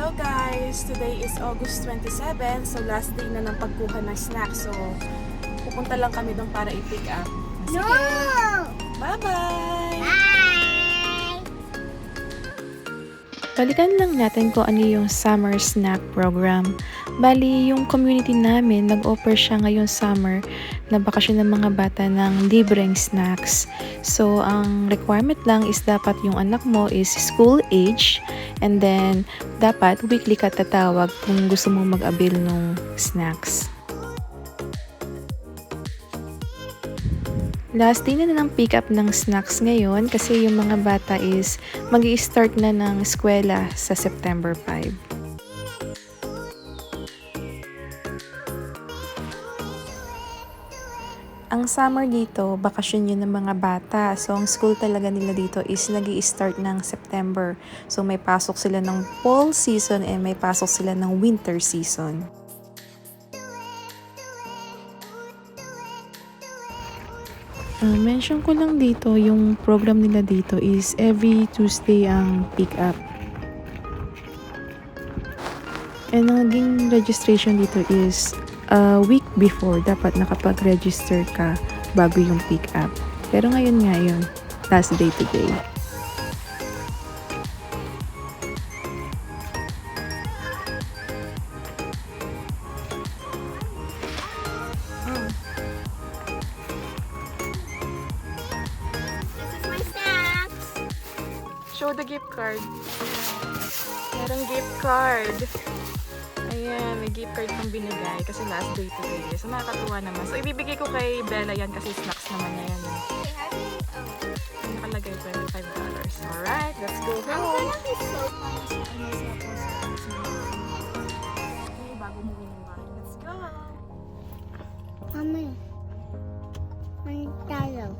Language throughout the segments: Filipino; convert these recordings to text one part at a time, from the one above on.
Hello guys! Today is August 27, so last day na ng pagkuha ng snacks. So, pupunta lang kami doon para i-pick up. Sige! Bye-bye! Balikan lang natin kung ano yung summer snack program. Bali, yung community namin, nag-offer siya ngayong summer na bakasyon ng mga bata ng libreng snacks. So, ang requirement lang is dapat yung anak mo is school age and then dapat weekly ka tatawag kung gusto mo mag-avail ng snacks. Last day na ng pick up ng snacks ngayon kasi yung mga bata is mag-i-start na ng eskwela sa September 5. Ang summer dito, bakasyon yun ng mga bata. So, ang school talaga nila dito is nag-i-start ng September. So, may pasok sila ng fall season and may pasok sila ng winter season. Mention ko lang dito, yung program nila dito is every Tuesday ang pick up. And ang naging registration dito is a week before, dapat nakapag-register ka bago yung pick up. Pero ngayon nga yun, last day today. Show the gift card. Merong gift card. Ayan, may gift card pang binigay kasi last day today. So, nakakatuwa naman. So, ibibigay ko kay Bella yan kasi snacks naman niya yan. Nakalagay $25. Alright, let's go home. Bago mo binuhay. Let's go. Mami, may tayo.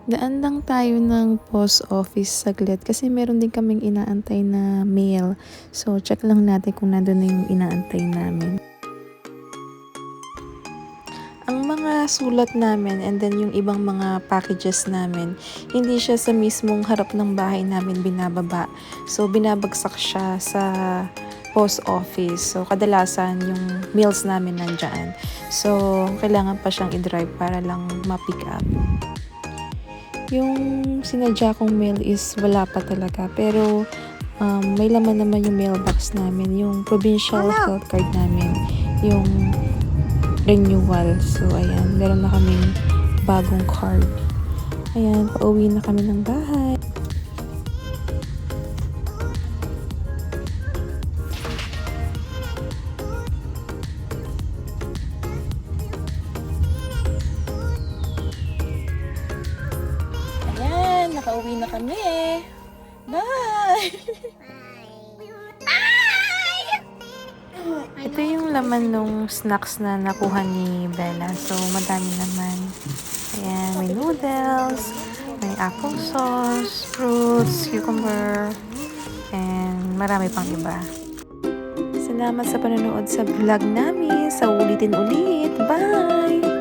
Daan lang tayo ng post office saglit kasi meron din kaming inaantay na mail. So, check lang natin kung nandun na yung inaantay namin. Ang mga sulat namin and then yung ibang mga packages namin, hindi siya sa mismong harap ng bahay namin binababa. So, binabagsak siya sa post office. So, kadalasan yung meals namin nandyan. So, kailangan pa siyang i-drive para lang ma-pick up. Yung sinadya kong mail is wala pa talaga. Pero, may laman naman yung mailbox namin. Yung provincial health card namin. Yung renewal. So, ayan. Meron na kaming bagong card. Ayan. Pauwi na kami ng bahay. Nakauwi na kami. Bye! Ito yung laman ng snacks na nakuha ni Bella. So, madami naman. Ayan, may noodles, may applesauce, fruits, cucumber, and marami pang iba. Salamat sa panonood sa vlog namin. Sa ulitin ulit. Bye!